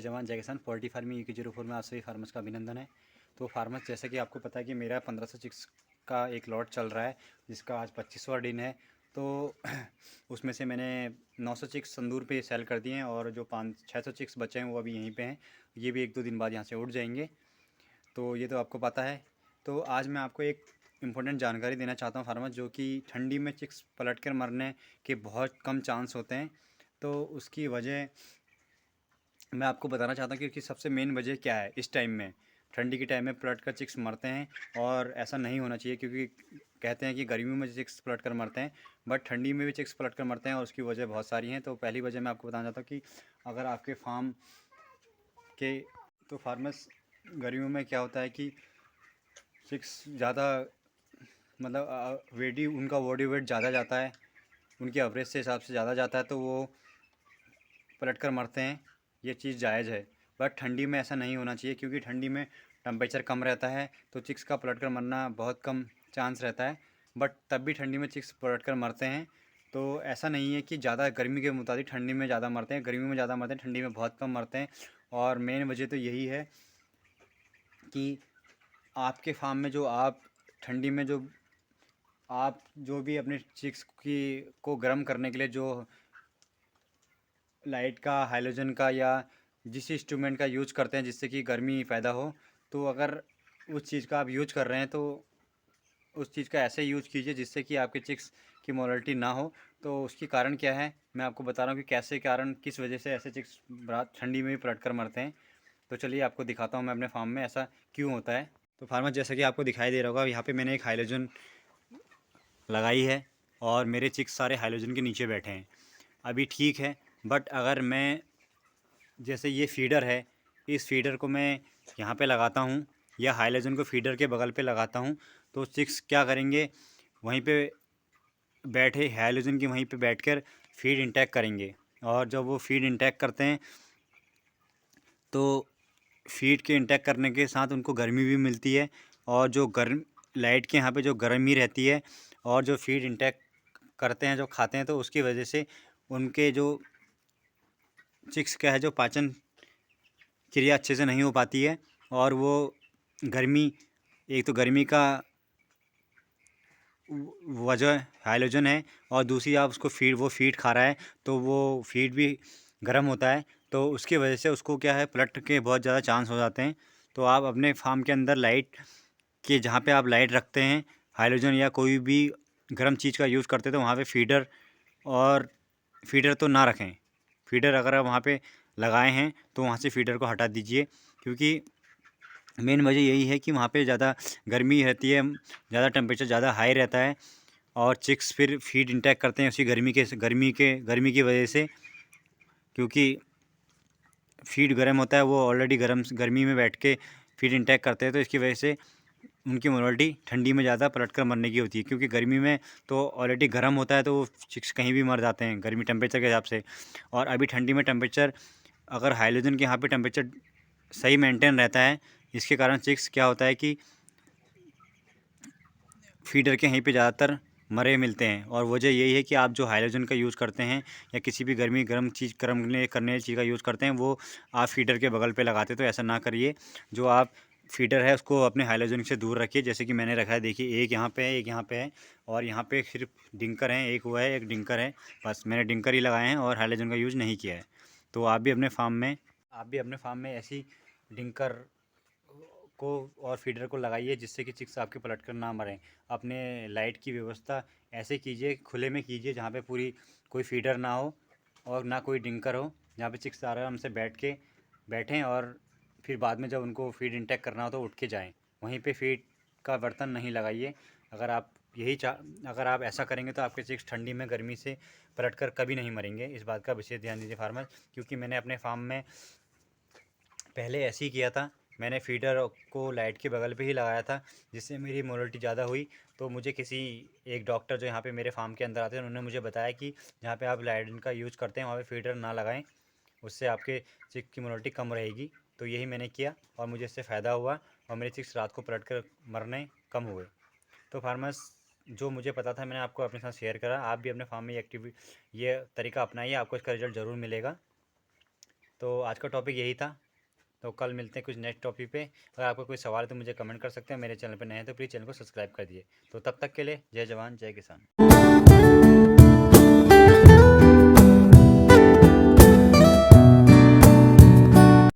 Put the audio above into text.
जवान जय किसान। पोल्ट्री फार्मिंग UK04 में आप सभी फार्मर्स का अभिनंदन है। तो फार्मर्स, जैसा कि आपको पता है कि मेरा 1500 चिक्स का एक लॉट चल रहा है, जिसका आज 25वां दिन है। तो उसमें से मैंने 900 चिक्स संदूर पे सेल कर दिए हैं और जो 500-600 चिक्स बचे हैं वो अभी यहीं पे हैं। ये भी 1-2 दिन बाद यहाँ से उड़ जाएंगे। तो ये तो आपको पता है। तो आज मैं आपको एक इम्पोर्टेंट जानकारी देना चाहता हूँ फार्मर, जो कि ठंडी में चिक्स पलट कर मरने के बहुत कम चांस होते हैं। तो उसकी वजह मैं आपको बताना चाहता हूँ कि सबसे मेन वजह क्या है। इस टाइम में, ठंडी के टाइम में पलट कर चिक्स मरते हैं और ऐसा नहीं होना चाहिए, क्योंकि कहते हैं कि गर्मियों में चिक्स पलट कर मरते हैं, बट ठंडी में भी चिक्स पलट कर मरते हैं और उसकी वजह बहुत सारी हैं। तो पहली वजह मैं आपको बताना चाहता हूँ कि अगर आपके फार्म के तो फार्मर्स, गर्मियों में क्या होता है कि चिक्स ज़्यादा, मतलब वेडी उनका बॉडी वेट ज़्यादा जाता है, उनके एवरेज से हिसाब से ज़्यादा जाता है, तो वो पलट कर मरते हैं। ये चीज़ जायज़ है। बट ठंडी में ऐसा नहीं होना चाहिए, क्योंकि ठंडी में टेम्परेचर कम रहता है, तो चिक्स का पलट कर मरना बहुत कम चांस रहता है। बट तब भी ठंडी में चिक्स पलट कर मरते हैं। तो ऐसा नहीं है कि ज़्यादा गर्मी के मुताबिक ठंडी में ज़्यादा मरते हैं, गर्मी में ज़्यादा मरते हैं, ठंडी में बहुत कम मरते हैं। और मेन वजह तो यही है कि आपके फार्म में जो आप ठंडी में जो आप जो भी अपने चिक्स की को गर्म करने के लिए जो लाइट का, हाइलोजन का या जिस इंस्ट्रूमेंट का यूज करते हैं जिससे कि गर्मी पैदा हो, तो अगर उस चीज़ का आप यूज कर रहे हैं तो उस चीज़ का ऐसे यूज कीजिए जिससे कि आपके चिक्स की मोर्टेलिटी ना हो। तो उसकी कारण क्या है मैं आपको बता रहा हूँ कि कैसे कारण, किस वजह से ऐसे चिक्स रात ठंडी में भी पलट कर मरते हैं। तो चलिए आपको दिखाता हूँ मैं अपने फार्म में ऐसा क्यों होता है। तो फार्मर, जैसा कि आपको दिखाई दे रहा होगा, यहाँ पे मैंने एक हाइलोजन लगाई है और मेरे चिक्स सारे हाइलोजन के नीचे बैठे हैं। अभी ठीक है, बट अगर मैं, जैसे ये फीडर है, इस फीडर को मैं यहाँ पे लगाता हूँ या हाइलोजन को फीडर के बगल पे लगाता हूँ, तो चिक्स क्या करेंगे, वहीं पे बैठे हाइलोजन की वहीं पे बैठकर फीड इंटेक करेंगे। और जब वो फीड इंटेक करते हैं तो फीड के इंटेक करने के साथ उनको गर्मी भी मिलती है, और जो गर्म लाइट के यहाँ पे जो गर्मी रहती है, और जो फीड इंटेक करते हैं, जो खाते हैं, तो उसकी वजह से उनके जो चिक्स का है, जो पाचन क्रिया अच्छे से नहीं हो पाती है। और वो गर्मी, एक तो गर्मी का वजह हाइलोजन है, और दूसरी आप उसको वो फीड खा रहा है, तो वो फीड भी गर्म होता है, तो उसकी वजह से उसको क्या है, पलट के बहुत ज़्यादा चांस हो जाते हैं। तो आप अपने फार्म के अंदर लाइट के, जहाँ पे आप लाइट रखते हैं, हाइलोजन या कोई भी गर्म चीज़ का यूज़ करते हैं, तो वहाँ पे फीडर तो ना रखें। फीडर अगर आप वहाँ पे लगाए हैं तो वहाँ से फीडर को हटा दीजिए, क्योंकि मेन वजह यही है कि वहाँ पे ज़्यादा गर्मी रहती है, ज़्यादा टेम्परेचर ज़्यादा हाई रहता है, और चिक्स फिर फीड इंटेक करते हैं उसी गर्मी की वजह से, क्योंकि फीड गर्म होता है, वो ऑलरेडी गर्मी में बैठ के फीड इंटेक करते हैं, तो इसकी वजह से उनकी मोर्टेलिटी ठंडी में ज़्यादा पलट कर मरने की होती है। क्योंकि गर्मी में तो ऑलरेडी गर्म होता है, तो वो चिक्स कहीं भी मर जाते हैं गर्मी टेम्परेचर के हिसाब से। और अभी ठंडी में टेम्परेचर, अगर हाइलोजन के यहाँ पे टेम्परेचर सही मेंटेन रहता है, इसके कारण चिक्स क्या होता है कि फीडर के यहीं पे ज़्यादातर मरे मिलते हैं। और वजह यही है कि आप जो हाइलोजन का यूज़ करते हैं या किसी भी गर्म चीज़ करने करने चीज़ का यूज़ करते हैं, वो आप फीडर के बगल पे लगाते, तो ऐसा ना करिए। जो आप फीडर है उसको अपने हाइलोजन से दूर रखिए, जैसे कि मैंने रखा है, देखिए एक यहाँ पे है, एक यहाँ पे है, और यहाँ पे सिर्फ डिंकर हैं, एक वो है, एक डिंकर है, बस मैंने डिंकर ही लगाए हैं और हाइलोजन का यूज़ नहीं किया है। तो आप भी अपने फार्म में ऐसी डिंकर को और फीडर को लगाइए, जिससे कि चिक्स आपके पलट कर ना मरें। अपने लाइट की व्यवस्था ऐसे कीजिए, खुले में कीजिए, जहाँ पे पूरी कोई फीडर ना हो और ना कोई डिंकर हो, जहाँ पे चिक्स आराम से बैठें, और फिर बाद में जब उनको फीड इंटेक करना हो तो उठ के जाएँ। वहीं पे फीड का बर्तन नहीं लगाइए। अगर आप अगर आप ऐसा करेंगे तो आपके चिक्स ठंडी में गर्मी से पलट कर कभी नहीं मरेंगे। इस बात का विशेष ध्यान दीजिए फार्मर, क्योंकि मैंने अपने फार्म में पहले ऐसे ही किया था। मैंने फीडर को लाइट के बगल पे ही लगाया था, जिससे मेरी मोर्टेलिटी ज़्यादा हुई। तो मुझे किसी एक डॉक्टर जो यहाँ पे मेरे फार्म के अंदर आते हैं, उन्होंने मुझे बताया कि जहाँ पे आप लाइट का यूज़ करते हैं वहाँ पे फीडर ना लगाएं, उससे आपके चिक की मोर्टेलिटी कम रहेगी। तो यही मैंने किया और मुझे इससे फ़ायदा हुआ, और मेरे चिक्स रात को पलट कर मरने कम हुए। तो फार्मर्स, जो मुझे पता था मैंने आपको अपने साथ शेयर करा। आप भी अपने फार्म में ये तरीका अपनाइए, आपको इसका रिजल्ट ज़रूर मिलेगा। तो आज का टॉपिक यही था। तो कल मिलते हैं कुछ नेक्स्ट टॉपिक पे। अगर आपको कोई सवाल है तो मुझे कमेंट कर सकते हैं। मेरे चैनल पर नए हैं तो प्लीज़ चैनल को सब्सक्राइब कर दिए। तो तब तक के लिए जय जवान जय किसान।